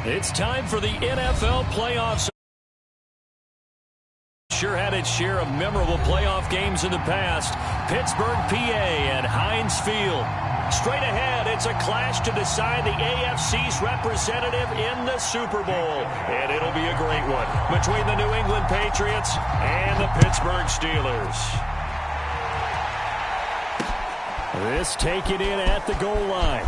It's time for the NFL playoffs. Sure had its share of memorable playoff games in the past. Pittsburgh, PA at Heinz Field. Straight ahead, it's a clash to decide the AFC's representative in the Super Bowl. And it'll be a great one between the New England Patriots and the Pittsburgh Steelers. This taken in at the goal line.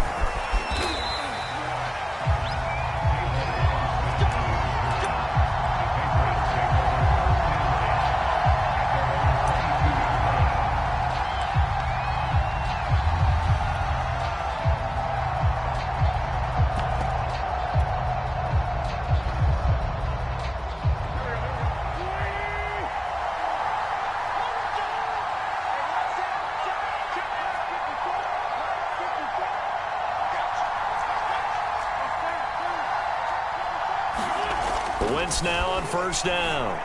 Wentz now on first down.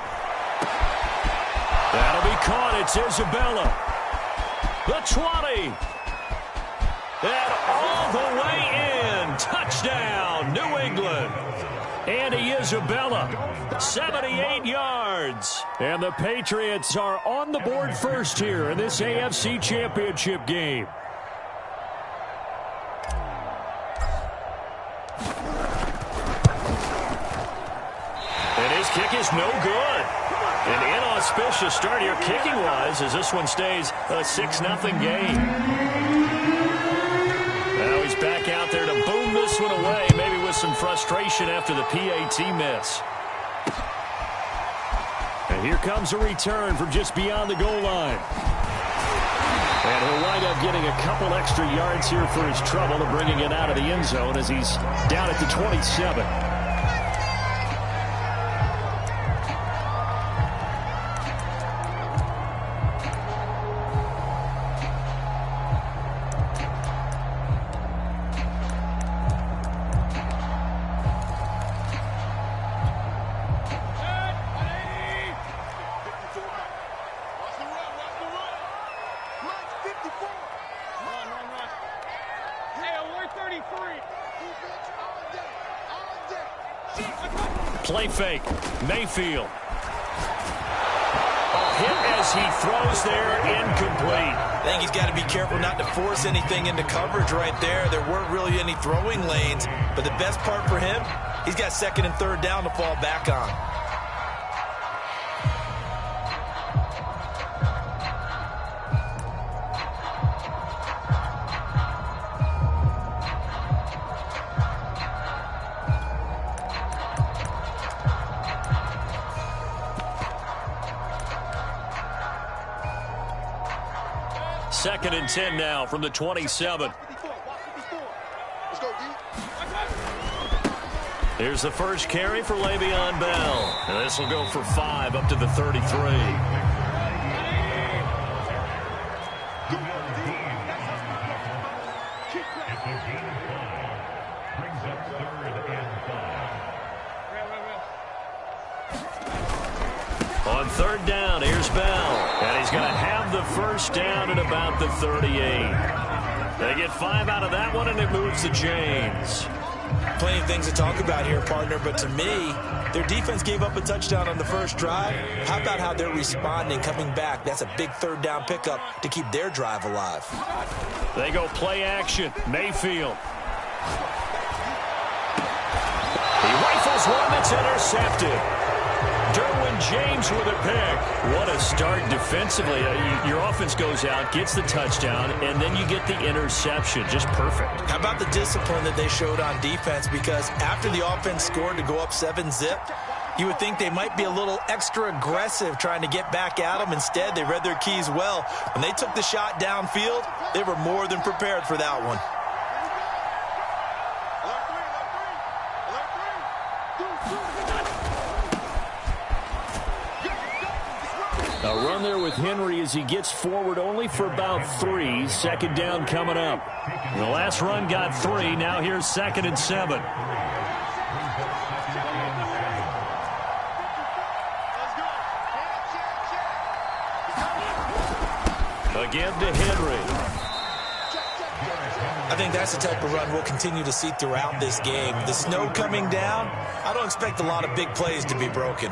That'll be caught. It's Isabella. The 20. And all the way in. Touchdown, New England. Andy Isabella, 78 yards. And the Patriots are on the board first here in this AFC Championship game. Kick is no good. An inauspicious start here kicking-wise as this one stays a 6-0 game. Now he's back out there to boom this one away, maybe with some frustration after the PAT miss. And here comes a return from just beyond the goal line. And he'll wind up getting a couple extra yards here for his trouble of bringing it out of the end zone as he's down at the 27. Play fake. Mayfield. Hit as he throws there, incomplete. I think he's got to be careful not to force anything into coverage right there. There weren't really any throwing lanes, but the best part for him, he's got second and third down to fall back on. Second and 10 now from the 27. Here's the first carry for Le'Veon Bell. And this will go for 5 up to the 33. On third down, here's Bell. And he's going to have the first down at about the 38. They get 5 out of that one, and it moves the chains. Plenty of things to talk about here, partner, but to me, their defense gave up a touchdown on the first drive. How about how they're responding, coming back? That's a big third down pickup to keep their drive alive. They go play action. Mayfield. He rifles one that's intercepted. Derwin James with a pick. What a start defensively. Your offense goes out, gets the touchdown, and then you get the interception. Just perfect. How about the discipline that they showed on defense? Because after the offense scored to go up 7-zip, you would think they might be a little extra aggressive trying to get back at them. Instead, they read their keys well. When they took the shot downfield, they were more than prepared for that one. A run there with Henry as he gets forward only for about 3. Second down coming up. The last run got 3. Now here's 2nd and 7. Again to Henry. I think that's the type of run we'll continue to see throughout this game. The snow coming down, I don't expect a lot of big plays to be broken.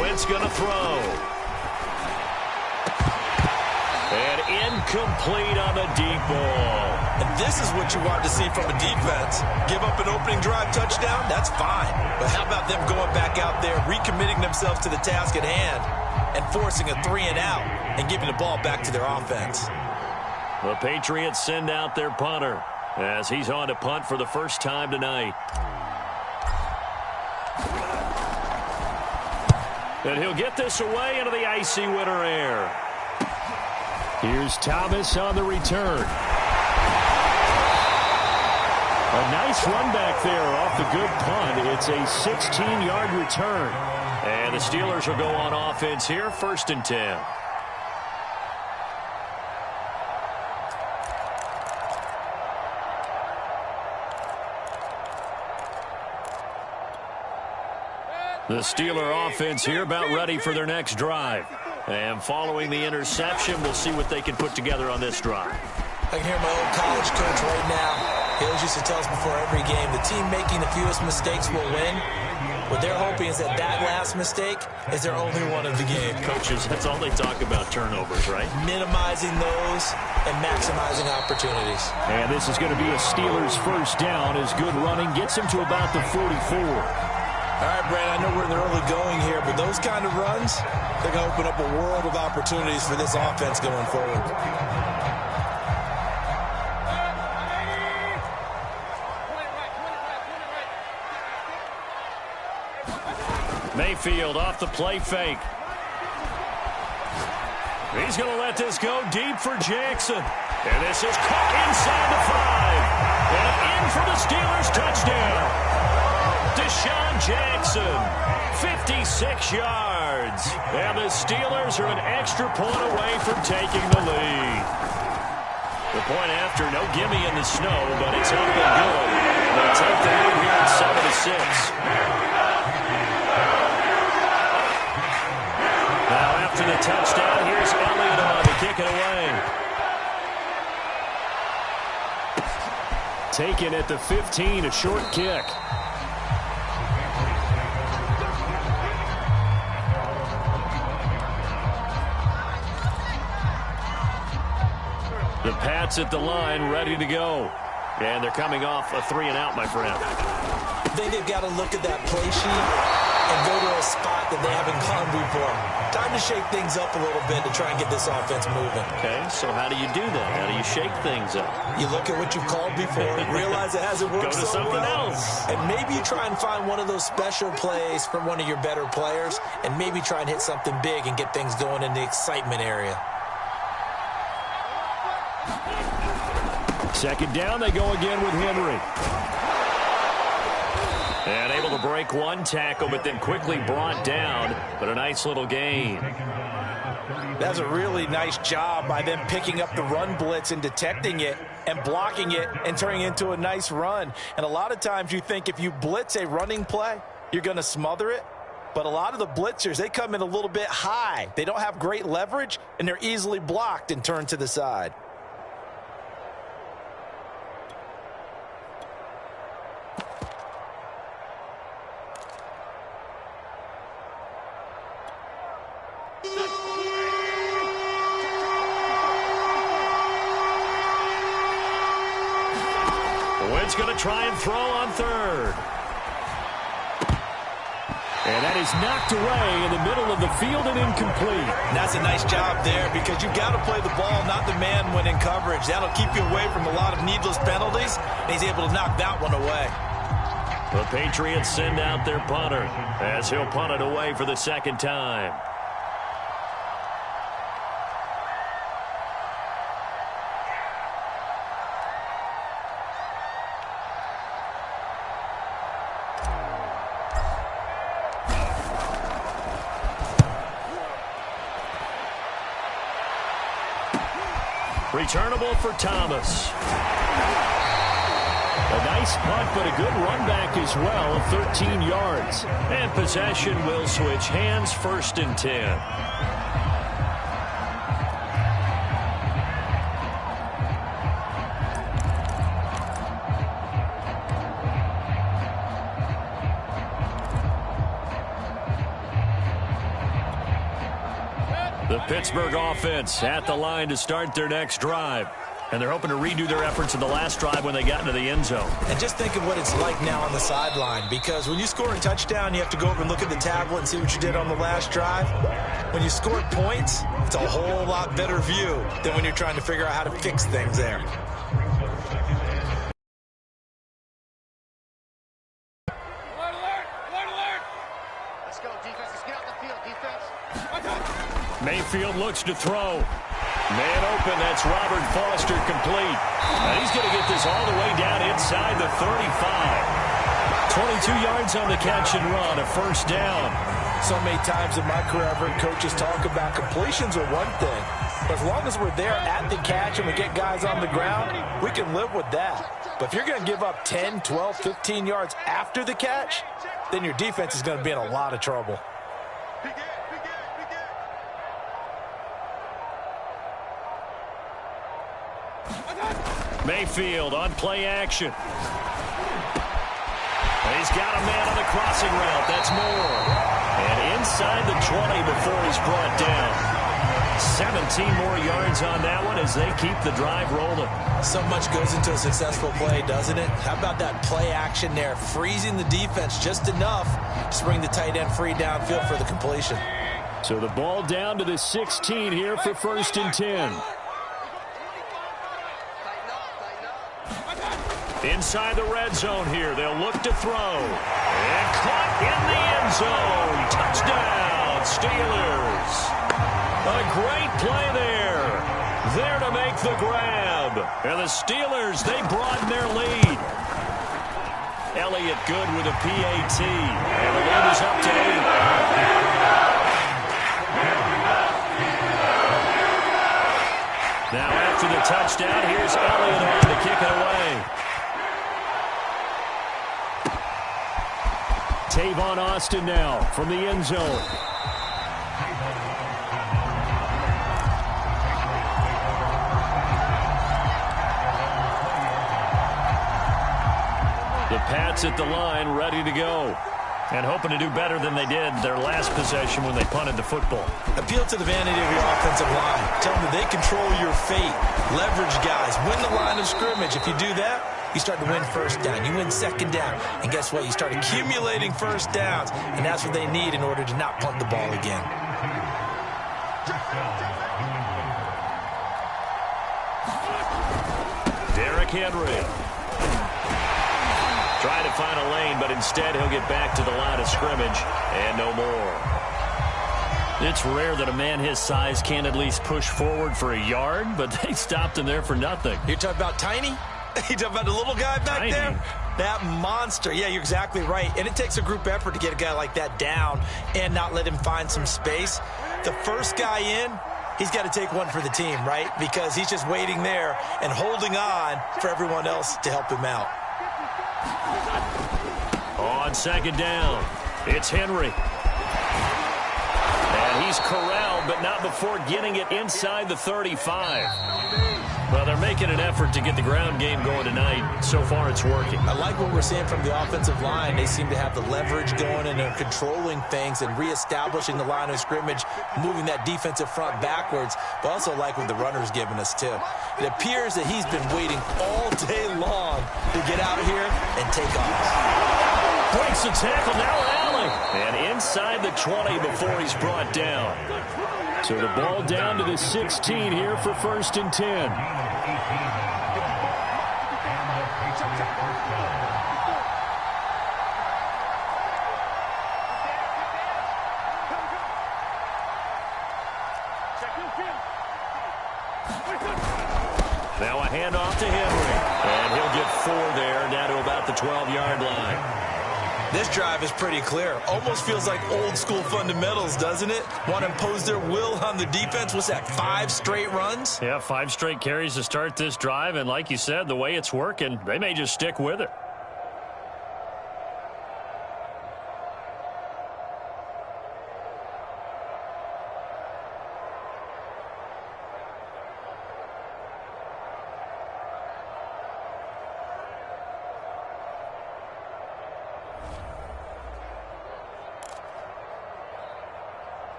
Wentz going to throw. And incomplete on the deep ball. And this is what you want to see from a defense. Give up an opening drive touchdown, that's fine. But how about them going back out there, recommitting themselves to the task at hand, and forcing a 3-and-out and giving the ball back to their offense? The Patriots send out their punter as he's on to punt for the first time tonight. And he'll get this away into the icy winter air. Here's Thomas on the return. A nice run back there off the good punt. It's a 16-yard return. And the Steelers will go on offense here, 1st and 10. The Steeler offense here about ready for their next drive. And following the interception, we'll see what they can put together on this drive. I can hear my old college coach right now. He always used to tell us before every game, the team making the fewest mistakes will win. What they're hoping is that that last mistake is their only one of the game. Coaches, that's all they talk about, turnovers, right? Minimizing those and maximizing opportunities. And this is going to be a Steelers first down as good running gets him to about the 44. All right, Brad, I know we're in the early going here, but those kind of runs, they're going to open up a world of opportunities for this offense going forward. Mayfield off the play fake. He's going to let this go deep for Jackson. And this is caught inside the 5. And in for the Steelers touchdown. Deshaun Jackson, 56 yards. And the Steelers are an extra point away from taking the lead. The point after, no gimme in the snow, but it's up and good. They take the lead here at 7-6. Now after the touchdown, here's Elliott on to kick it away. Taken at the 15, a short kick. The Pats at the line, ready to go. And they're coming off a 3-and-out, my friend. I think they've got to look at that play sheet and go to a spot that they haven't gone before. Time to shake things up a little bit to try and get this offense moving. Okay, so how do you do that? How do you shake things up? You look at what you've called before, realize it hasn't worked so well. Go to something else. And maybe you try and find one of those special plays from one of your better players, and maybe try and hit something big and get things going in the excitement area. Second down, they go again with Henry. And able to break one tackle, but then quickly brought down. But a nice little gain. That's a really nice job by them picking up the run blitz and detecting it and blocking it and turning it into a nice run. And a lot of times you think if you blitz a running play, you're going to smother it. But a lot of the blitzers, they come in a little bit high. They don't have great leverage, and they're easily blocked and turned to the side. Wentz going to try and throw on third. And that is knocked away in the middle of the field and incomplete. And that's a nice job there because you've got to play the ball, not the man when in coverage. That'll keep you away from a lot of needless penalties, and he's able to knock that one away. The Patriots send out their punter as he'll punt it away for the second time. Returnable for Thomas. A nice punt, but a good run back as well of 13 yards. And possession will switch hands, 1st and 10. The Pittsburgh offense at the line to start their next drive. And they're hoping to redo their efforts in the last drive when they got into the end zone. And just think of what it's like now on the sideline, because when you score a touchdown, you have to go over and look at the tablet and see what you did on the last drive. When you score points, it's a whole lot better view than when you're trying to figure out how to fix things there. Let's go, defense. Let's get out the field, defense. Mayfield looks to throw. Man open, that's Robert Foster, complete. And he's going to get this all the way down inside the 35. 22 yards on the catch and run, a 1st down. So many times in my career, I've heard coaches talk about completions are one thing. But as long as we're there at the catch and we get guys on the ground, we can live with that. But if you're going to give up 10, 12, 15 yards after the catch, then your defense is going to be in a lot of trouble. Mayfield on play action. And he's got a man on the crossing route. That's Moore. And inside the 20 before he's brought down. 17 more yards on that one as they keep the drive rolling. So much goes into a successful play, doesn't it? How about that play action there, freezing the defense just enough to bring the tight end free downfield for the completion. So the ball down to the 16 here for 1st and 10. Inside the red zone here. They'll look to throw. And caught in the end zone. Touchdown, Steelers. A great play there. There to make the grab. And the Steelers, they broaden their lead. Elliott good with a PAT. And the lead is up to 8. Now after the touchdown, here's Elliott on to kick it away. Tavon Austin now from the end zone. The Pats at the line, ready to go. And hoping to do better than they did their last possession when they punted the football. Appeal to the vanity of your offensive line. Tell them that they control your fate. Leverage guys. Win the line of scrimmage. If you do that, you start to win 1st down. You win 2nd down. And guess what? You start accumulating 1st downs. And that's what they need in order to not punt the ball again. Derrick Henry. Trying to find a lane, but instead he'll get back to the line of scrimmage and no more. It's rare that a man his size can't at least push forward for a yard, but they stopped him there for nothing. You're talking about Tiny? You talking about the little guy back there? That monster. Yeah, you're exactly right. And it takes a group effort to get a guy like that down and not let him find some space. The first guy in, he's got to take one for the team, right? Because he's just waiting there and holding on for everyone else to help him out. On 2nd down, it's Henry. And he's corralled, but not before getting it inside the 35. Well, they're making an effort to get the ground game going tonight. So far, it's working. I like what we're seeing from the offensive line. They seem to have the leverage going, and they're controlling things and reestablishing the line of scrimmage, moving that defensive front backwards, but also like what the runner's giving us, too. It appears that he's been waiting all day long to get out here and take off. Breaks the tackle, now Allen. And inside the 20 before he's brought down. So the ball down to the 16 here for 1st and 10. Now a handoff to Henry. And he'll get 4 there, down to about the 12-yard line. This drive is pretty clear. Almost feels like old school fundamentals, doesn't it? Want to impose their will on the defense. What's that, 5 straight runs? Yeah, 5 straight carries to start this drive. And like you said, the way it's working, they may just stick with it.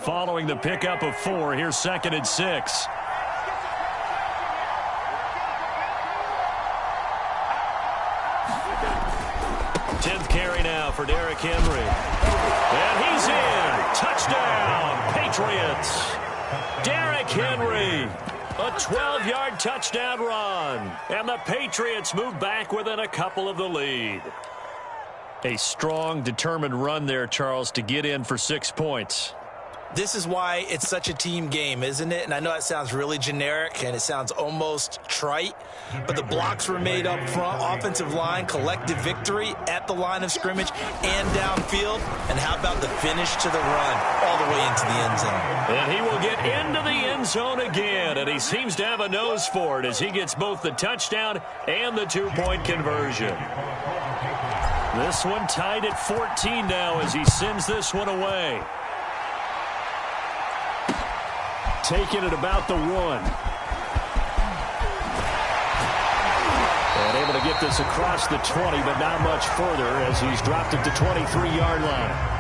Following the pickup of 4, here's 2nd and 6. Tenth carry now for Derrick Henry. And he's in. Touchdown, Patriots. Derrick Henry. A 12-yard touchdown run. And the Patriots move back within a couple of the lead. A strong, determined run there, Charles, to get in for 6 points. This is why it's such a team game, isn't it? And I know that sounds really generic and it sounds almost trite, but the blocks were made up front, offensive line, collective victory at the line of scrimmage and downfield. And how about the finish to the run all the way into the end zone? And he will get into the end zone again, and he seems to have a nose for it as he gets both the touchdown and the 2-point conversion. This one tied at 14 now as he sends this one away. Taking it about the 1. And able to get this across the 20, but not much further as he's dropped at the 23-yard line.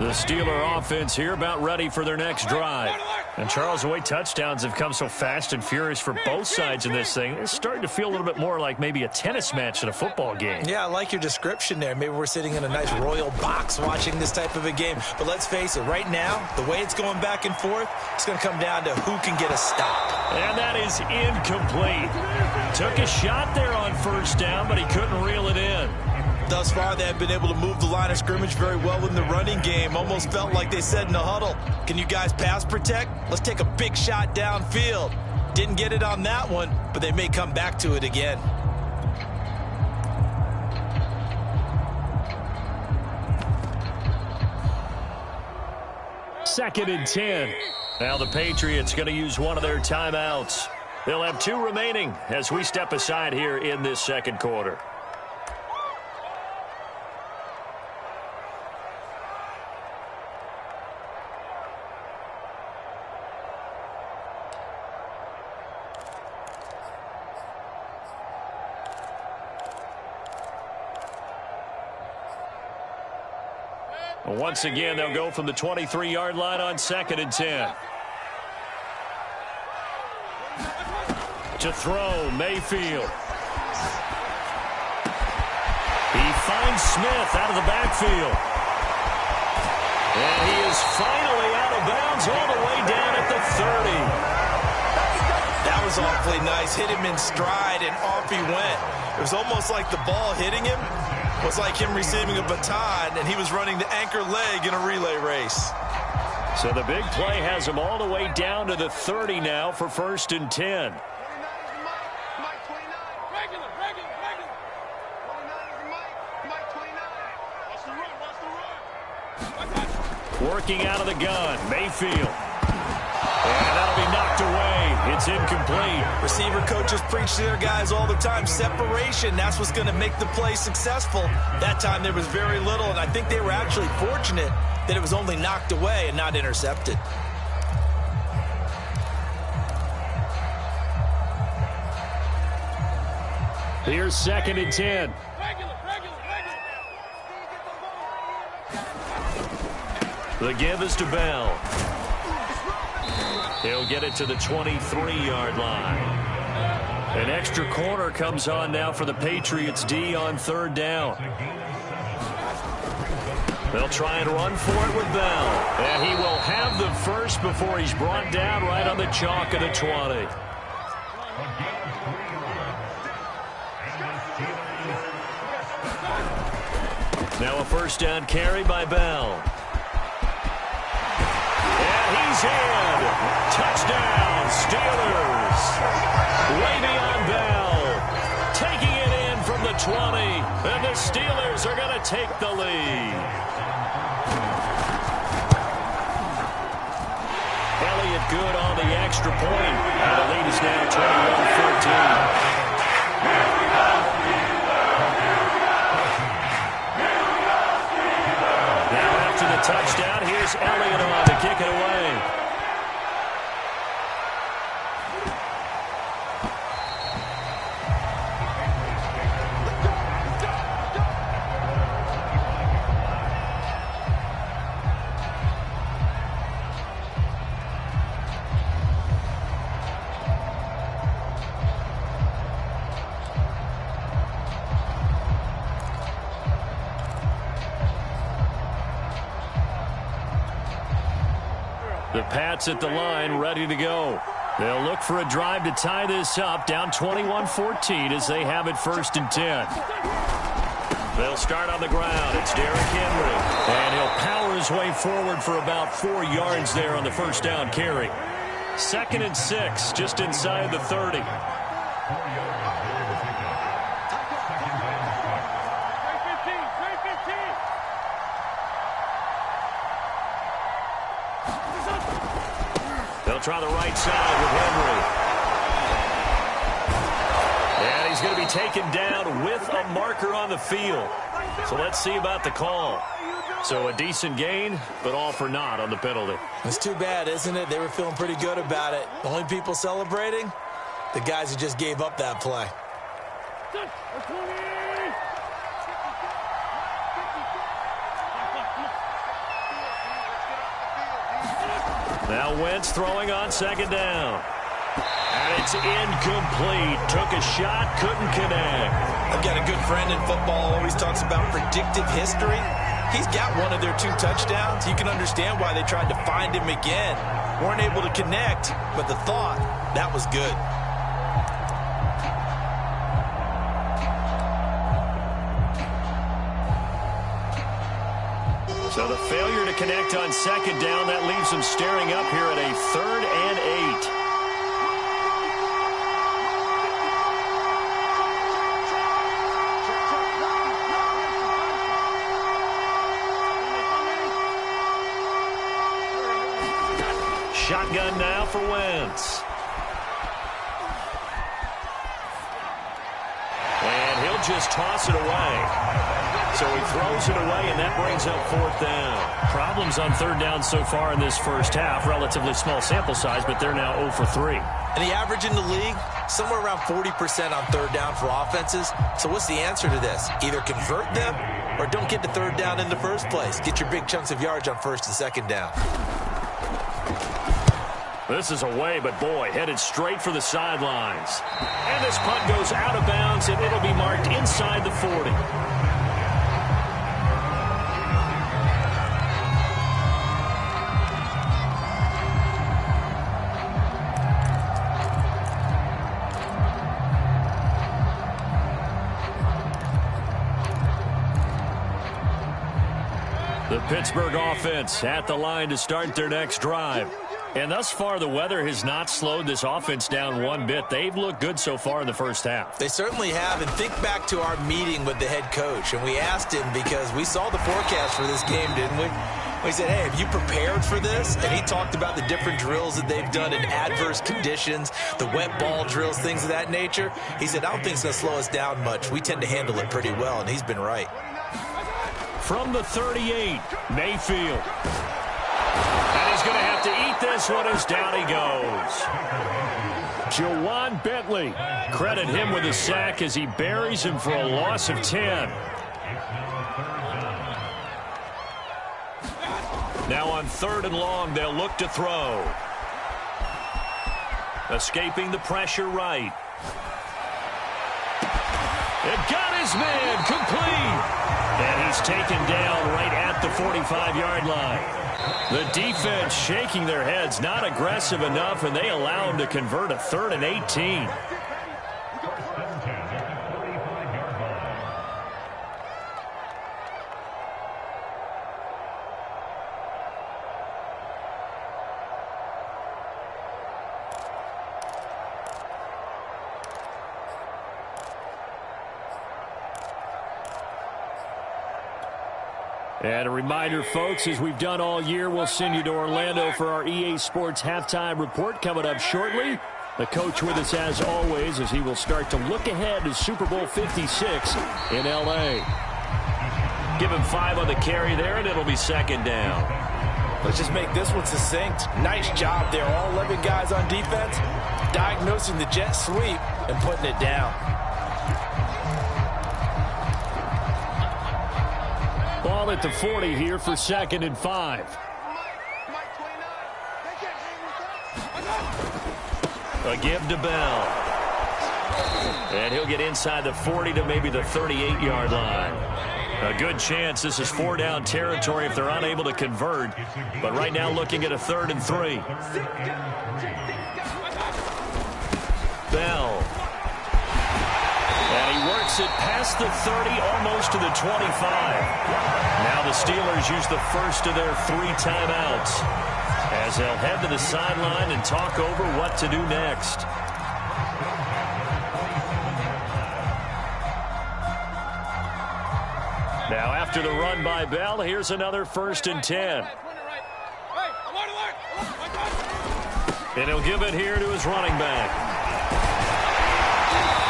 The Steeler offense here about ready for their next drive. And Charles, the way touchdowns have come so fast and furious for both sides in this thing, it's starting to feel a little bit more like maybe a tennis match in a football game. Yeah, I like your description there. Maybe we're sitting in a nice royal box watching this type of a game. But let's face it, right now, the way it's going back and forth, it's going to come down to who can get a stop. And that is incomplete. Took a shot there on first down, but he couldn't reel it in. Thus far, they have been able to move the line of scrimmage very well in the running game. Almost felt like they said in the huddle, can you guys pass protect? Let's take a big shot downfield. Didn't get it on that one, but they may come back to it again. Second and 10. Now the Patriots going to use one of their timeouts. They'll have 2 remaining as we step aside here in this second quarter. Once again, they'll go from the 23-yard line on 2nd and 10. To throw, Mayfield. He finds Smith out of the backfield. And he is finally out of bounds all the way down at the 30. That was awfully nice. Hit him in stride, and off he went. It was almost like the ball hitting him was like him receiving a baton, and he was running the anchor leg in a relay race. So the big play has him all the way down to the 30 now for 1st and 10. Working out of the gun, Mayfield. And that'll be knocked away. It's incomplete. Receiver coaches preach to their guys all the time. Separation, that's what's going to make the play successful. That time there was very little, and I think they were actually fortunate that it was only knocked away and not intercepted. Here's 2nd and 10. The give is to Bell. He'll get it to the 23-yard line. An extra corner comes on now for the Patriots D on 3rd down. They'll try and run for it with Bell. And he will have the first before he's brought down right on the chalk of the 20. Now a first down carry by Bell. And he's in. Touchdown, Steelers. Le'Veon Bell taking it in from the 20. And the Steelers are going to take the lead. Elliott good on the extra point. And the lead is now 21-14. Touchdown. Here's Elliott on to kick it away. The Pats at the line, ready to go. They'll look for a drive to tie this up, down 21-14 as they have it 1st and 10. They'll start on the ground. It's Derrick Henry. And he'll power his way forward for about 4 yards there on the first down carry. 2nd and 6, just inside the 30. Try the right side with Henry. And he's going to be taken down with a marker on the field. So let's see about the call. So a decent gain, but all for naught on the penalty. It's too bad, isn't it? They were feeling pretty good about it. The only people celebrating, the guys who just gave up that play. Now Wentz throwing on 2nd down. And it's incomplete. Took a shot, couldn't connect. I've got a good friend in football, always talks about predictive history. He's got one of their 2 touchdowns. You can understand why they tried to find him again. Weren't able to connect, but the thought, that was good. So the failure to connect on 2nd down, that leaves them staring up here at a 3rd and 8. Shotgun now for Wentz. And he'll just toss it away. So he throws it away, and that brings up 4th down. Problems on 3rd down so far in this first half. Relatively small sample size, but they're now 0 for 3. And the average in the league, somewhere around 40% on 3rd down for offenses. So what's the answer to this? Either convert them or don't get to 3rd down in the first place. Get your big chunks of yards on 1st and 2nd down. This is away, but boy, headed straight for the sidelines. And this punt goes out of bounds, and it'll be marked inside the 40. The Pittsburgh offense at the line to start their next drive. And thus far, the weather has not slowed this offense down one bit. They've looked good so far in the first half. They certainly have. And think back to our meeting with the head coach. And we asked him, because we saw the forecast for this game, didn't we? We said, hey, have you prepared for this? And he talked about the different drills that they've done in adverse conditions, the wet ball drills, things of that nature. He said, I don't think it's going to slow us down much. We tend to handle it pretty well, and he's been right. From the 38, Mayfield. And he's going to have to eat this one as down he goes. Jawan Bentley. Credit him with a sack as he buries him for a loss of 10. Now on 3rd and long, they'll look to throw. Escaping the pressure right. It got his man complete. And he's taken down right at the 45-yard line. The defense shaking their heads, not aggressive enough, and they allow him to convert a 3rd and 18. And a reminder, folks, as we've done all year, we'll send you to Orlando for our EA Sports halftime report coming up shortly. The coach with us as always as he will start to look ahead to Super Bowl 56 in L.A. Give him 5 on the carry there, and it'll be second down. Let's just make this one succinct. Nice job there. All 11 guys on defense diagnosing the jet sweep and putting it down. Ball at the 40 here for 2nd and 5. A give to Bell. And he'll get inside the 40 to maybe the 38-yard line. A good chance this is 4-down territory if they're unable to convert. But right now looking at a 3rd and 3. Bell. And he works it past the 30, almost to the 25. Now the Steelers use the first of their 3 timeouts as they'll head to the sideline and talk over what to do next. Now after the run by Bell, here's another 1st and 10. And he'll give it here to his running back.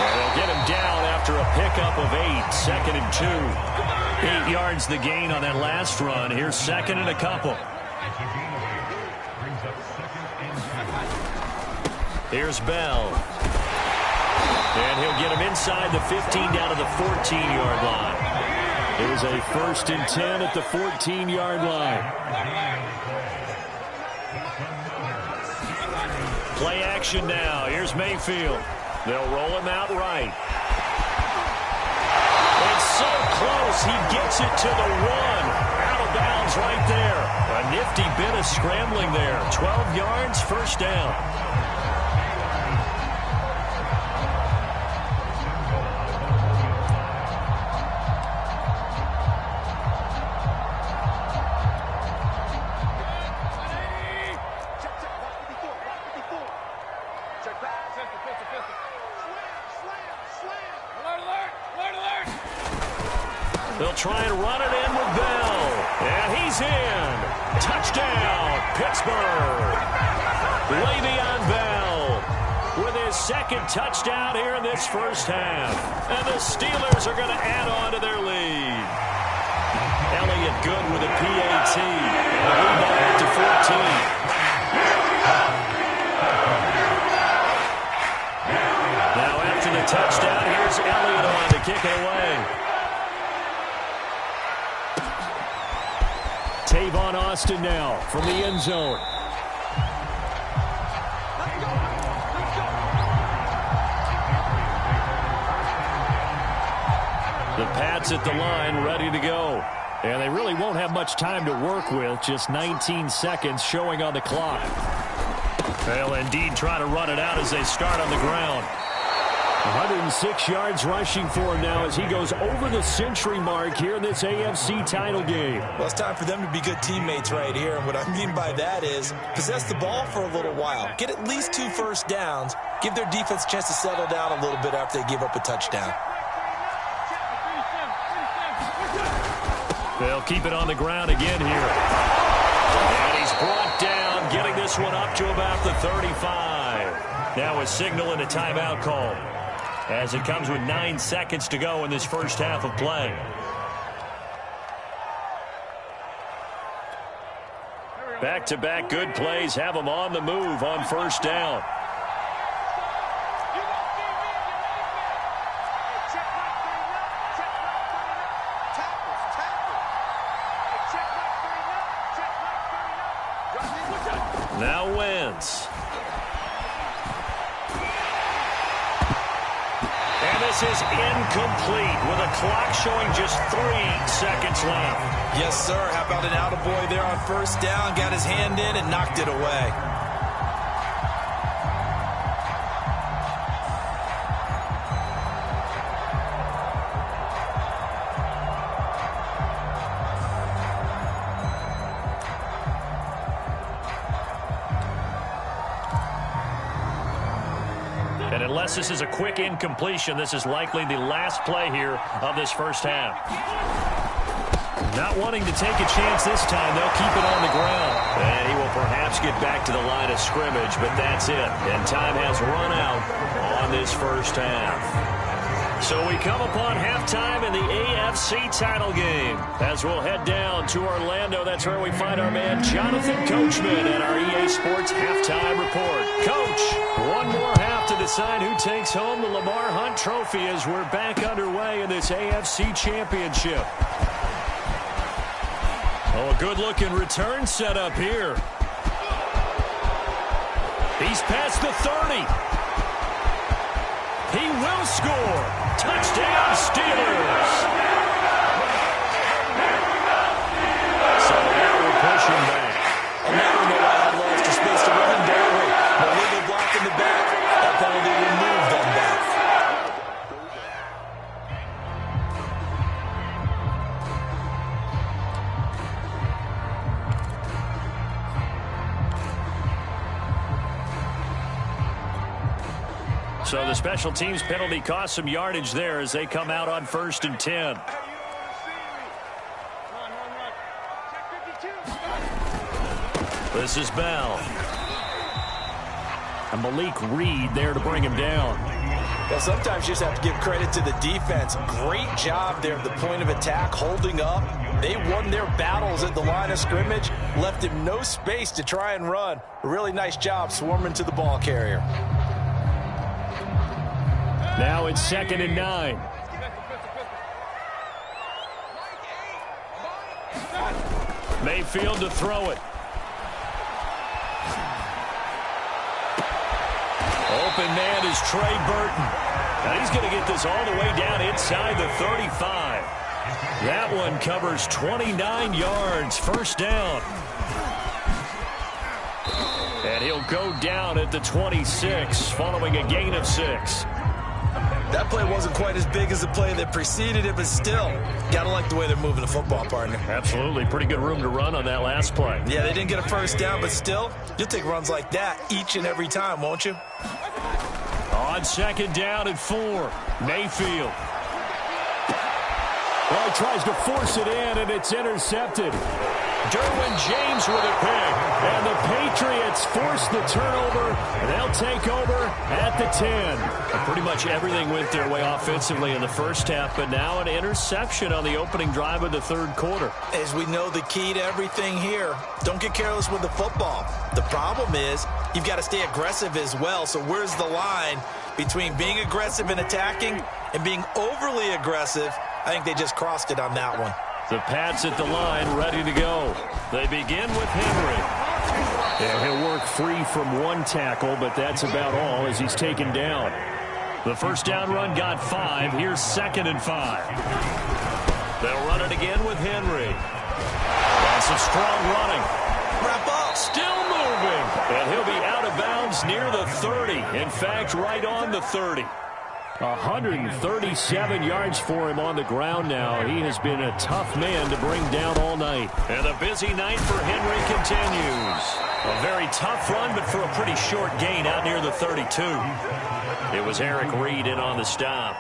And they'll get him down after a pickup of 8, 2nd and 2. 8 yards the gain on that last run. Here's 2nd and a couple. Here's Bell. And he'll get him inside the 15 down to the 14-yard line. Here's a 1st and 10 at the 14-yard line. Play action now. Here's Mayfield. They'll roll him out right. It's so close. He gets it to the 1. Out of bounds right there. A nifty bit of scrambling there. 12 yards, 1st down. They'll try and run it in with Bell. And he's in. Touchdown, Pittsburgh. Le'Veon Bell with his 2nd touchdown here in this first half. And the Steelers are going to add on to their lead. Elliott good with a PAT. The lead now up to 14. Now after the touchdown, here's Elliott on to kick it away. Tavon Austin now from the end zone. The Pats at the line ready to go. And they really won't have much time to work with. Just 19 seconds showing on the clock. They'll indeed try to run it out as they start on the ground. 106 yards rushing for him now as he goes over the century mark here in this AFC title game. Well, it's time for them to be good teammates right here. And what I mean by that is possess the ball for a little while. Get at least 2 first downs. Give their defense a chance to settle down a little bit after they give up a touchdown. They'll keep it on the ground again here. And he's brought down, getting this one up to about the 35. Now a signal and a timeout call, as it comes with 9 seconds to go in this first half of play. Back-to-back good plays have them on the move on 1st down. Now Wentz. And this is incomplete with a clock showing just 3 seconds left. Yes, sir. How about an attaboy there on 1st down? Got his hand in and knocked it away. And unless this is a quick incompletion, this is likely the last play here of this first half. Not wanting to take a chance this time, they'll keep it on the ground. And he will perhaps get back to the line of scrimmage, but that's it. And time has run out on this first half. So we come upon halftime in the AFC title game. As we'll head down to Orlando, that's where we find our man Jonathan Coachman at our EA Sports Halftime Report. Coach, one more half to decide who takes home the Lamar Hunt Trophy as we're back underway in this AFC Championship. Oh, a good-looking return set up here. He's past the 30. He will score. Touchdown, Steelers. So now we're pushing back. And now we know why I love extra space to run, don't we? No legal block in the back. That penalty will move them back. So the special teams penalty cost some yardage there as they come out on 1st and 10. This is Bell. And Malik Reed there to bring him down. Well, sometimes you just have to give credit to the defense. Great job there at the point of attack, holding up. They won their battles at the line of scrimmage, left him no space to try and run. A really nice job swarming to the ball carrier. Now it's 2nd and 9. Mayfield to throw it. Open man is Trey Burton. And he's going to get this all the way down inside the 35. That one covers 29 yards. First down. And he'll go down at the 26 following a gain of 6. That play wasn't quite as big as the play that preceded it, but still, got to like the way they're moving the football, partner. Absolutely. Pretty good room to run on that last play. Yeah, they didn't get a first down, but still, you'll take runs like that each and every time, won't you? On 2nd down and 4, Mayfield. Well, he tries to force it in, and it's intercepted. Derwin James with a pick. And the Patriots force the turnover. They'll take over at the 10. And pretty much everything went their way offensively in the first half, but now an interception on the opening drive of the 3rd quarter. As we know, the key to everything here, don't get careless with the football. The problem is you've got to stay aggressive as well. So where's the line between being aggressive and attacking and being overly aggressive? I think they just crossed it on that one. The Pats at the line, ready to go. They begin with Henry. And he'll work free from one tackle, but that's about all as he's taken down. The first down run got 5. Here's 2nd and 5. They'll run it again with Henry. And some strong running. Wrap up. Still moving. And he'll be out of bounds near the 30. In fact, right on the 30. 137 yards for him on the ground now. He has been a tough man to bring down all night. And the busy night for Henry continues. A very tough run, but for a pretty short gain out near the 32. It was Eric Reed in on the stop.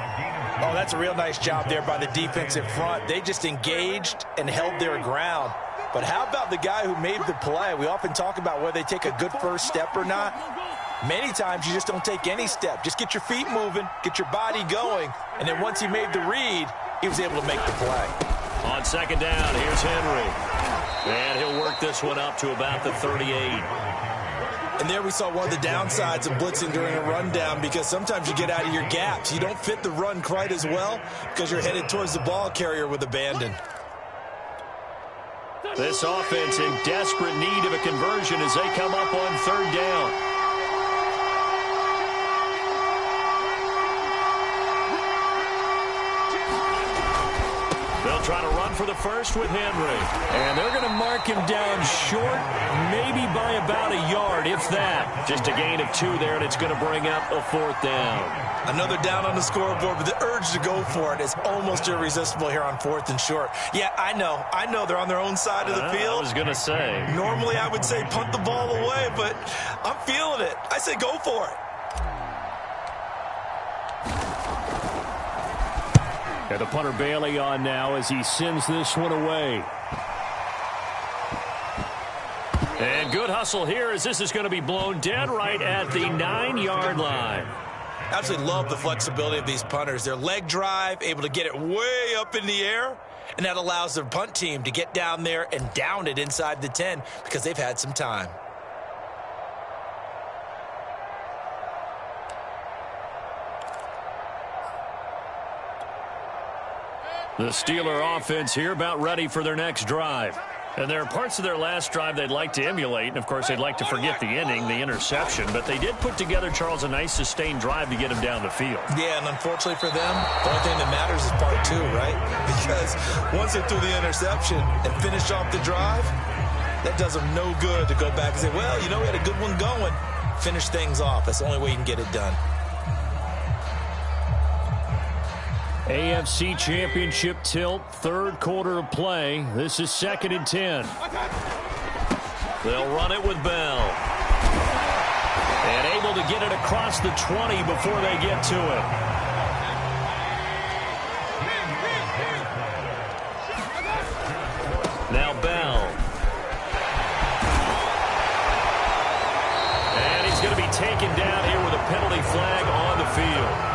Oh, that's a real nice job there by the defensive front. They just engaged and held their ground. But how about the guy who made the play? We often talk about whether they take a good first step or not. Many times you just don't take any step. Just get your feet moving, get your body going, and then once he made the read, he was able to make the play. On 2nd down, here's Henry. And he'll work this one up to about the 38. And there we saw one of the downsides of blitzing during a rundown, because sometimes you get out of your gaps. You don't fit the run quite as well because you're headed towards the ball carrier with abandon. This offense in desperate need of a conversion as they come up on 3rd down. They'll try to run for the first with Henry. And they're going to mark him down short, maybe by about a yard, if that. Just a gain of 2 there, and it's going to bring up a 4th down. Another down on the scoreboard, but the urge to go for it is almost irresistible here on 4th and short. Yeah, I know they're on their own side of the field. I was going to say. Normally I would say punt the ball away, but I'm feeling it. I say go for it. And the punter Bailey on now as he sends this one away. And good hustle here as this is going to be blown dead right at the 9-yard line. Absolutely love the flexibility of these punters. Their leg drive, able to get it way up in the air, and that allows their punt team to get down there and down it inside the 10 because they've had some time. The Steeler offense here about ready for their next drive. And there are parts of their last drive they'd like to emulate. And, of course, they'd like to forget the inning, the interception. But they did put together, Charles, a nice sustained drive to get him down the field. Yeah, and unfortunately for them, the only thing that matters is part 2, right? Because once they threw the interception and finished off the drive, that does them no good to go back and say, well, you know, we had a good one going. Finish things off. That's the only way you can get it done. AFC Championship tilt, third quarter of play. This is 2nd and 10. They'll run it with Bell. And able to get it across the 20 before they get to it. Now Bell. And he's going to be taken down here with a penalty flag on the field.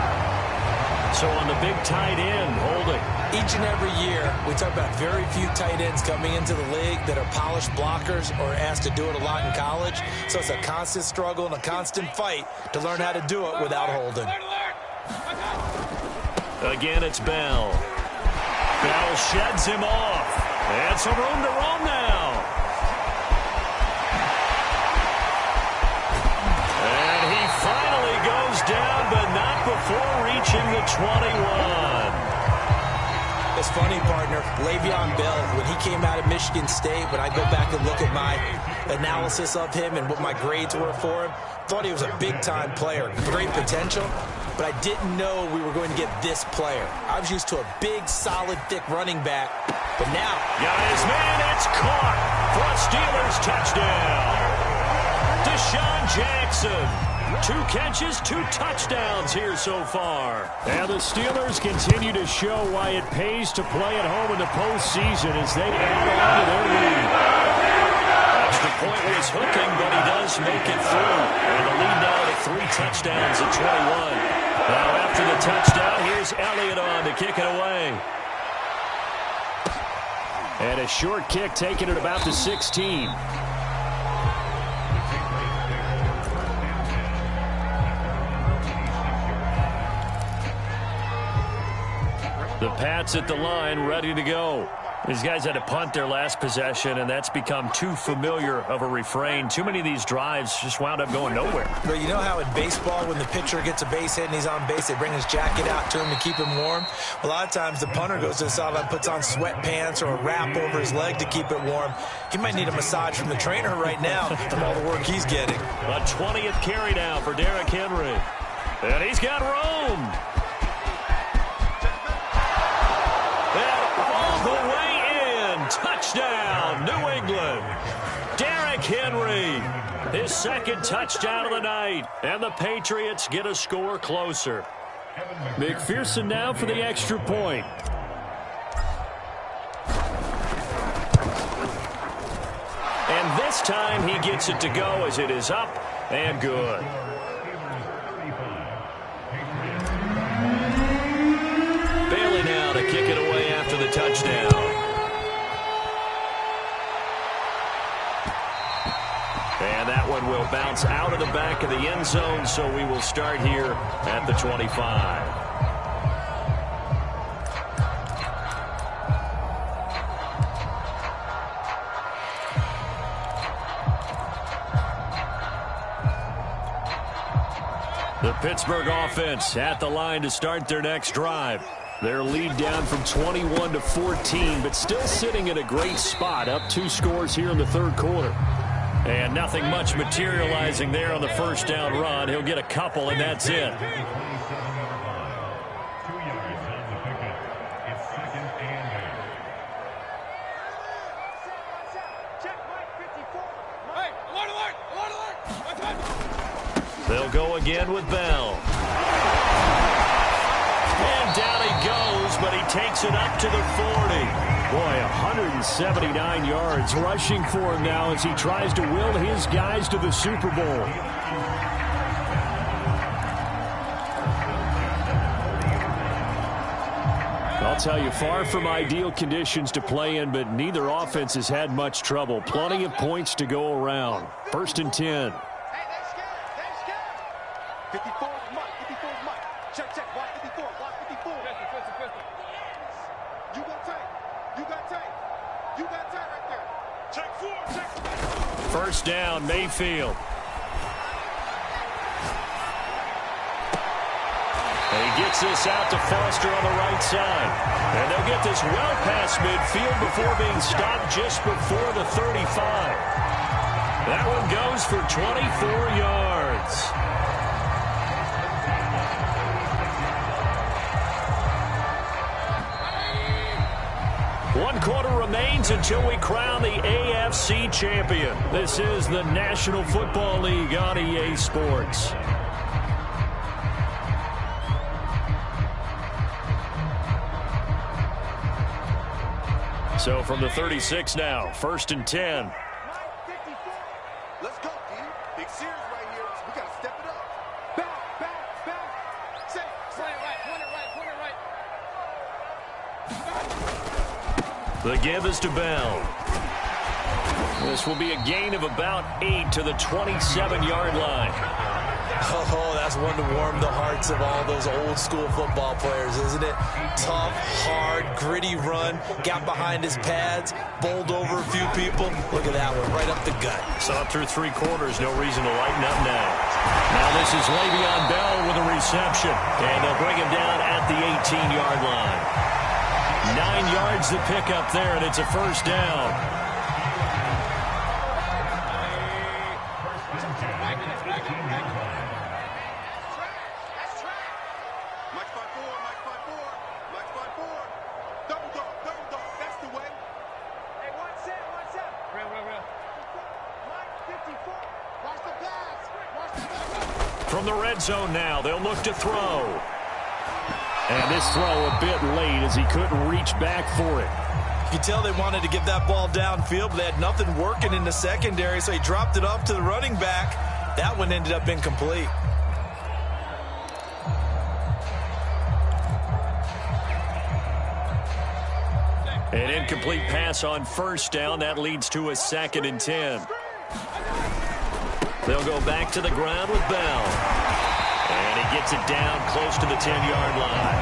So on the big tight end, holding. Each and every year, we talk about very few tight ends coming into the league that are polished blockers or asked to do it a lot in college. So it's a constant struggle and a constant fight to learn how to do it without holding. Again, it's Bell. Bell sheds him off. And some room to roam now. And he finally goes down, but not before reaching the 21. It's funny, partner. Le'Veon Bell, when he came out of Michigan State, when I go back and look at my analysis of him and what my grades were for him, thought he was a big-time player, great potential, but I didn't know we were going to get this player. I was used to a big, solid, thick running back, but now... Got his man, it's caught for a Steelers touchdown. Deshaun Jackson. 2 catches, 2 touchdowns here so far. And the Steelers continue to show why it pays to play at home in the postseason as they add on to their lead. Extra point was hooking, but he does make it through. And the lead now to 3 touchdowns at 21. Now after the touchdown, here's Elliott on to kick it away. And a short kick taken at about the 16. The Pats at the line, ready to go. These guys had to punt their last possession, and that's become too familiar of a refrain. Too many of these drives just wound up going nowhere. But you know how in baseball, when the pitcher gets a base hit and he's on base, they bring his jacket out to him to keep him warm? A lot of times the punter goes to the sideline, puts on sweatpants or a wrap over his leg to keep it warm. He might need a massage from the trainer right now from all the work he's getting. A 20th carry now for Derrick Henry. And he's got room. Touchdown, New England. Derrick Henry, his 2nd touchdown of the night. And the Patriots get a score closer. McPherson now for the extra point. And this time he gets it to go as it is up and good. Bailey now to kick it away after the touchdown. And that one will bounce out of the back of the end zone, so we will start here at the 25. The Pittsburgh offense at the line to start their next drive. Their lead down from 21 to 14, but still sitting at a great spot, up 2 scores here in the third quarter. And nothing much materializing there on the first down run. He'll get a couple, and that's it. They'll go again with Bell. And down he goes, but he takes it up to the 40. Boy, 179 yards rushing for him now as he tries to will his guys to the Super Bowl. I'll tell you, far from ideal conditions to play in, but neither offense has had much trouble. Plenty of points to go around. 1st and 10. Hey, they scared. They scared. 54 is Mike. 54 is Mike. Check, check. Block 54. Block 54. Pistol. You got tight. You got tight. You got tight right there. Check 4. Check 4. 1st down, Mayfield. He gets this out to Foster on the right side. And they'll get this well past midfield before being stopped just before the 35. That one goes for 24 yards. One quarter remains until we crown the AFC champion. This is the National Football League on EA Sports. So from the 36 now, 1st and 10. Let's go, D. Big series right here. We got to step it up. Back. Say it right. Point it right. The give is to Bell. This will be a gain of about 8 to the 27-yard line. Oh, that's one to warm the hearts of all those old school football players, isn't it? Tough, hard, gritty run, got behind his pads, bowled over a few people. Look at that one, right up the gut. Saw it through 3 quarters, no reason to lighten up now. Now this is Le'Veon Bell with a reception, and they'll bring him down at the 18-yard line. 9 yards to pick up there, and it's a 1st down. From the red zone now, they'll look to throw. And this throw a bit late as he couldn't reach back for it. You can tell they wanted to get that ball downfield, but they had nothing working in the secondary, so he dropped it off to the running back. That one ended up incomplete. An incomplete pass on 1st down. That leads to a 2nd and 10. They'll go back to the ground with Bell. And he gets it down close to the 10-yard line.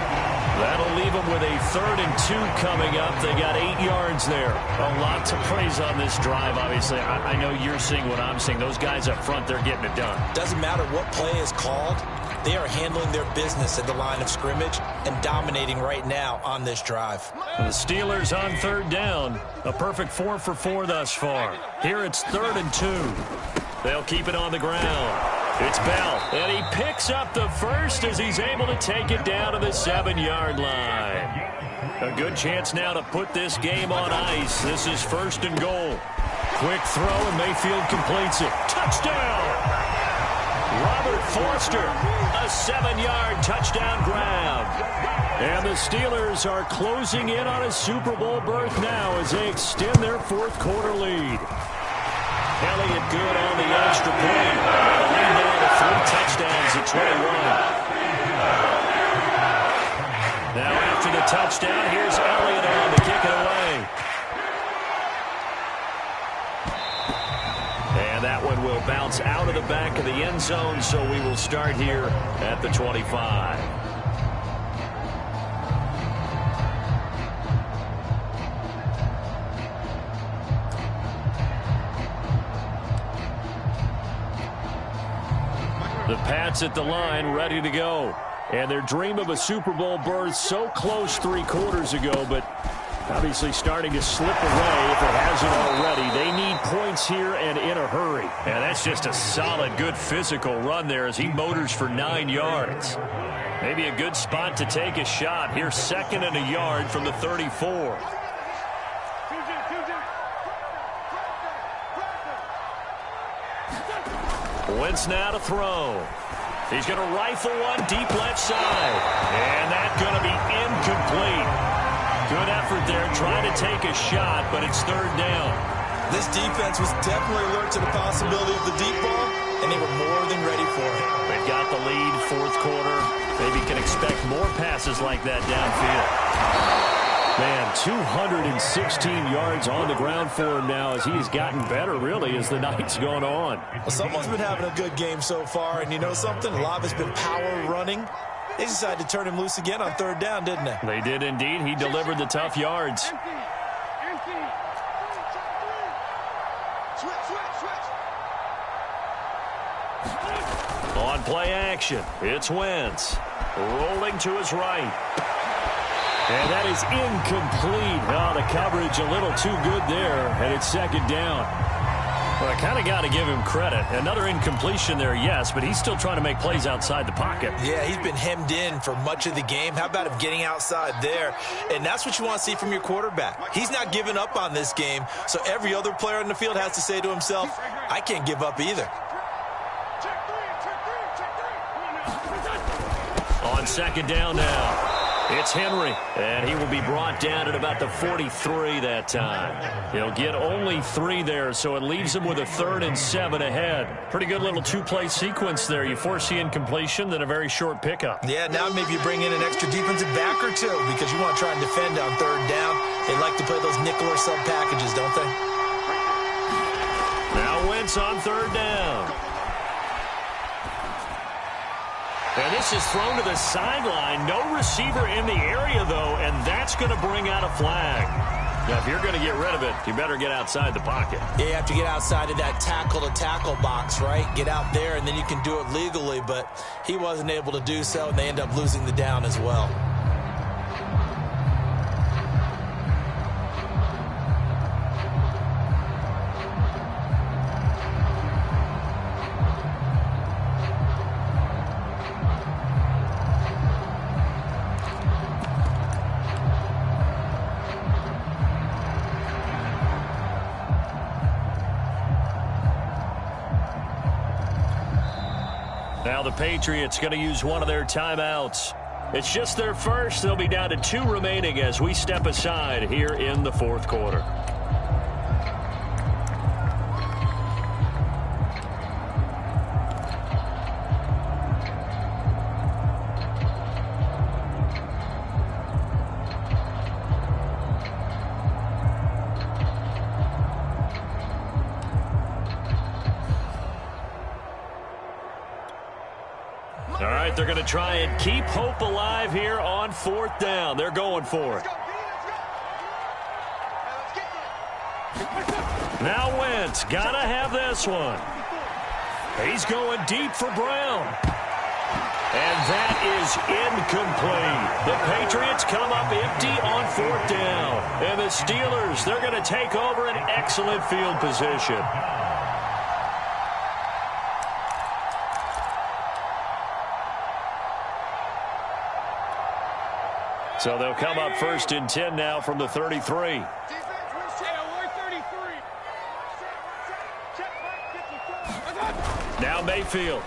That'll leave them with a 3rd and 2 coming up. They got 8 yards there. A lot to praise on this drive, obviously. I know you're seeing what I'm seeing. Those guys up front, they're getting it done. Doesn't matter what play is called. They are handling their business at the line of scrimmage and dominating right now on this drive. The Steelers on 3rd down. A perfect 4 for 4 thus far. Here it's 3rd and 2. They'll keep it on the ground. It's Bell, and he picks up the 1st as he's able to take it down to the 7-yard line. A good chance now to put this game on ice. This is 1st and goal. Quick throw, and Mayfield completes it. Touchdown! Robert Forster, a 7-yard touchdown grab. And the Steelers are closing in on a Super Bowl berth now as they extend their 4th quarter lead. Elliott good on the extra point. The lead now to 3 touchdowns at 21. Now after the touchdown, here's Elliott on to kick it away. And that one will bounce out of the back of the end zone, so we will start here at the 25. The Pats at the line, ready to go. And their dream of a Super Bowl berth so close 3 quarters ago, but obviously starting to slip away if it hasn't already. They need points here and in a hurry. And that's just a solid, good physical run there as he motors for 9 yards. Maybe a good spot to take a shot. Here's 2nd and a yard from the 34. Wentz now to throw. He's going to rifle one deep left side. And that's going to be incomplete. Good effort there, trying to take a shot, but it's third down. This defense was definitely alert to the possibility of the deep ball, and they were more than ready for it. They've got the lead, fourth quarter. Maybe can expect more passes like that downfield. Man, 216 yards on the ground for him now as he's gotten better, really, as the night's gone on. Well, someone's been having a good game so far, and you know something? A lot has been power running. They decided to turn him loose again on third down, didn't they? They did indeed. He delivered the tough yards. On play action, it's Wentz. Rolling to his right. And that is incomplete. Oh, the coverage a little too good there, and it's second down. Well, I kind of got to give him credit. Another incompletion there, yes, but he's still trying to make plays outside the pocket. Yeah, he's been hemmed in for much of the game. How about him getting outside there? And that's what you want to see from your quarterback. He's not giving up on this game, so every other player on the field has to say to himself, I can't give up either. On second down now. It's Henry, and he will be brought down at about the 43 that time. He'll get only 3 there, so it leaves him with a 3rd and 7 ahead. Pretty good little two-play sequence there. You force the incompletion, then a very short pickup. Yeah, now maybe you bring in an extra defensive back or two because you want to try and defend on third down. They like to play those nickel or sub packages, don't they? Now Wentz on third down. And this is thrown to the sideline. No receiver in the area, though, and that's going to bring out a flag. Now, if you're going to get rid of it, you better get outside the pocket. Yeah, you have to get outside of that tackle-to-tackle box, right? Get out there, and then you can do it legally, but he wasn't able to do so, and they end up losing the down as well. Now the Patriots going to use one of their timeouts. It's just their first. They'll be down to 2 remaining as we step aside here in the fourth quarter. All right, they're going to try and keep hope alive here on fourth down. They're going for it. Now Wentz, got to have this one. He's going deep for Brown. And that is incomplete. The Patriots come up empty on fourth down. And the Steelers, they're going to take over an excellent field position. So they'll come up 1st and 10 now from the 33. Now Mayfield.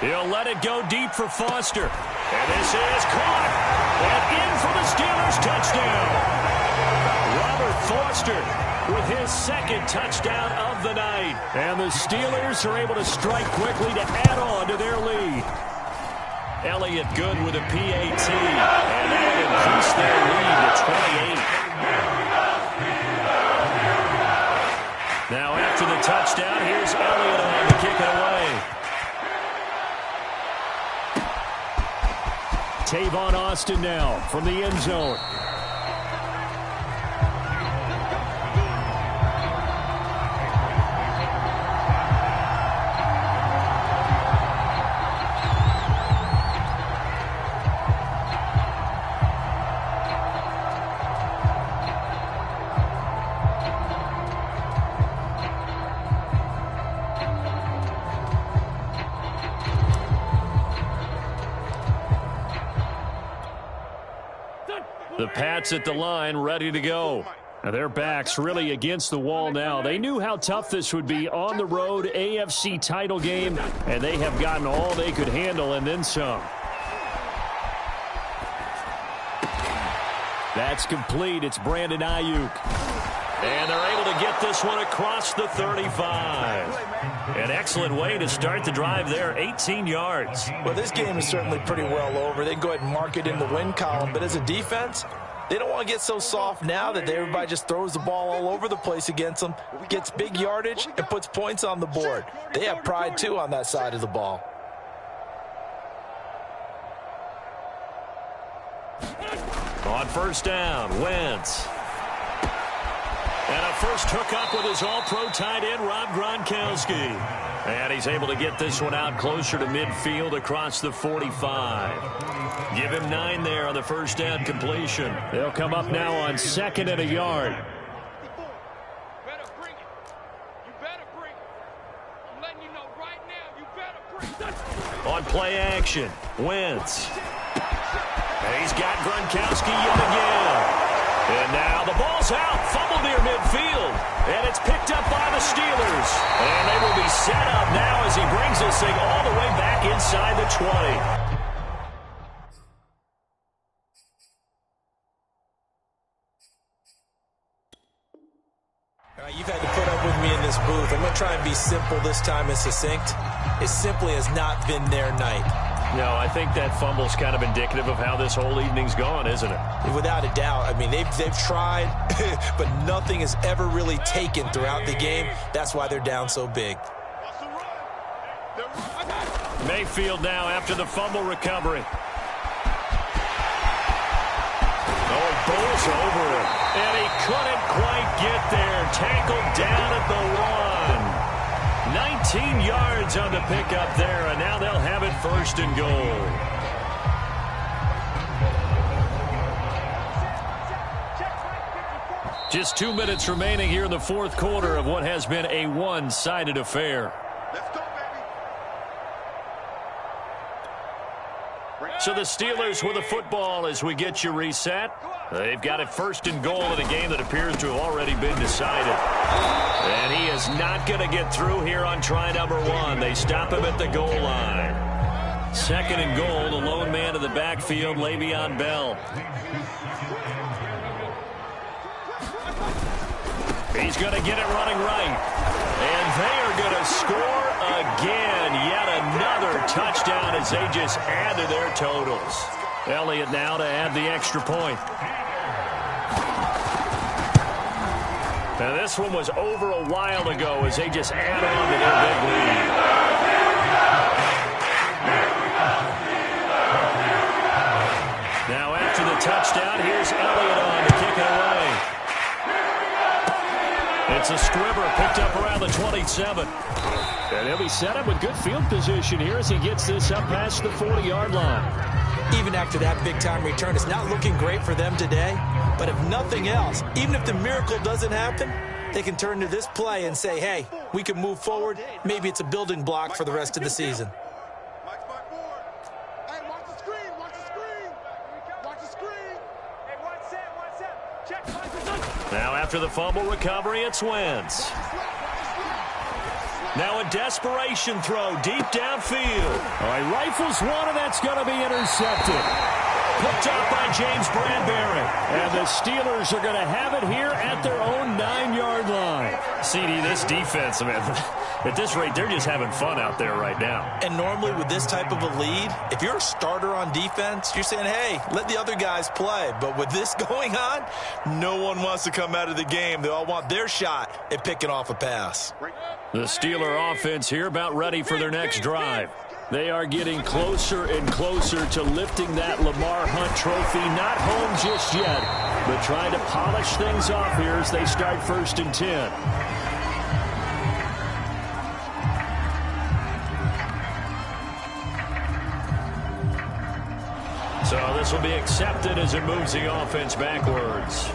He'll let it go deep for Foster. And this is caught. And in for the Steelers touchdown. Robert Foster with his 2nd touchdown of the night. And the Steelers are able to strike quickly to add on to their lead. Elliott good with a PAT, and they increase their lead to 28. Now after the touchdown, here's Elliott on to kick it away. Tavon Austin now from the end zone. The Pats at the line, ready to go. Now their backs really against the wall now. They knew how tough this would be on the road, AFC title game, and they have gotten all they could handle and then some. That's complete. It's Brandon Ayuk. And they're able to get this one across the 35. An excellent way to start the drive there, 18 yards. Well, this game is certainly pretty well over. They can go ahead and mark it in the win column. But as a defense, they don't want to get so soft now that everybody just throws the ball all over the place against them, gets big yardage, and puts points on the board. They have pride, too, on that side of the ball. On first down, Wentz. And a first hookup with his all-pro tight end, Rob Gronkowski. And he's able to get this one out closer to midfield across the 45. Give him 9 there on the first down completion. They'll come up now on 2nd and a yard. Better bring it. You better bring it. I'm letting you know right now, you better bring it. On play action, Wentz. He's got Gronkowski yet again. And now the ball's out, fumble near midfield, and it's picked up by the Steelers. And they will be set up now as he brings this thing all the way back inside the 20. You've had to put up with me in this booth. I'm going to try and be simple this time and succinct. It simply has not been their night. No, I think that fumble's kind of indicative of how this whole evening's gone, isn't it? Without a doubt. I mean, they've tried, but nothing has ever really taken throughout the game. That's why they're down so big. Mayfield now after the fumble recovery. Oh, he bowls over it. And he couldn't quite get there. Tackled down at the 1. 19 yards on the pickup there, and now they'll have it 1st and goal. Just 2 minutes remaining here in the 4th quarter of what has been a one-sided affair. Let's go, baby. So the Steelers with the football as we get you reset. They've got it 1st and goal in a game that appears to have already been decided. And he is not going to get through here on try number 1. They stop him at the goal line. 2nd and goal, the lone man in the backfield, Le'Veon Bell. He's going to get it running right. And they are going to score again. Yet another touchdown as they just add to their totals. Elliott now to add the extra point. Now this one was over a while ago as they just add on to their big lead. Now after the touchdown, here's Elliott on to kick it away. It's a squibber picked up around the 27. And he'll be set up with good field position here as he gets this up past the 40-yard line. Even after that big-time return, it's not looking great for them today. But if nothing else, even if the miracle doesn't happen, they can turn to this play and say, hey, we can move forward. Maybe it's a building block for the rest of the season. Mike's back forward. Hey, watch the screen. Watch the screen. Watch the screen. Hey, one set. Check. Now after the fumble recovery, it's Wentz. Now a desperation throw deep downfield. All right, rifles one, and that's going to be intercepted. Picked up by James Bradbury. And the Steelers are going to have it here at their own 9-yard line. CD, this defense, man, at this rate, they're just having fun out there right now. And normally with this type of a lead, if you're a starter on defense, you're saying, hey, let the other guys play. But with this going on, no one wants to come out of the game. They all want their shot at picking off a pass. The Steeler offense here about ready for their next drive. They are getting closer and closer to lifting that Lamar Hunt trophy. Not home just yet, but trying to polish things off here as they start 1st and 10. So this will be accepted as it moves the offense backwards.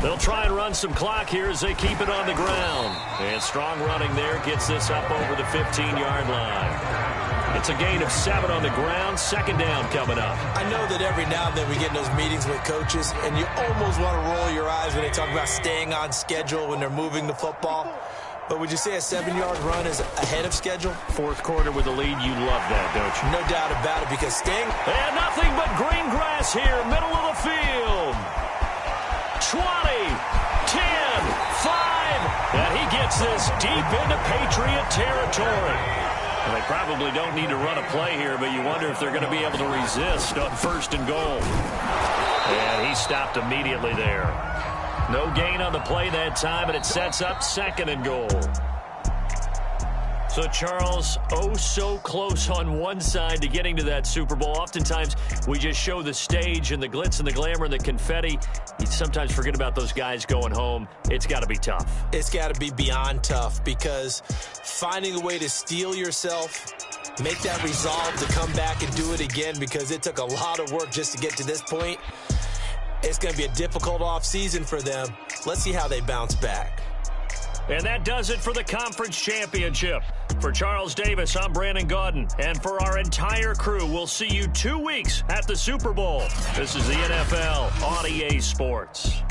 They'll try and run some clock here as they keep it on the ground. And strong running there gets this up over the 15-yard line. It's a gain of 7 on the ground. Second down coming up. I know that every now and then we get in those meetings with coaches, and you almost want to roll your eyes when they talk about staying on schedule when they're moving the football. But would you say a 7-yard run is ahead of schedule? Fourth quarter with the lead. You love that, don't you? No doubt about it, because staying... And nothing but green grass here, middle of the field. 20, 10, 5, and he gets this deep into Patriot territory. Well, they probably don't need to run a play here, but you wonder if they're going to be able to resist on 1st and goal. And he stopped immediately there. No gain on the play that time, and it sets up 2nd and goal. So, Charles, oh so close on one side to getting to that Super Bowl. Oftentimes, we just show the stage and the glitz and the glamour and the confetti. You sometimes forget about those guys going home. It's got to be tough. It's got to be beyond tough, because finding a way to steel yourself, make that resolve to come back and do it again, because it took a lot of work just to get to this point. It's going to be a difficult offseason for them. Let's see how they bounce back. And that does it for the conference championship. For Charles Davis, I'm Brandon Gaudin. And for our entire crew, we'll see you 2 weeks at the Super Bowl. This is the NFL on EA Sports.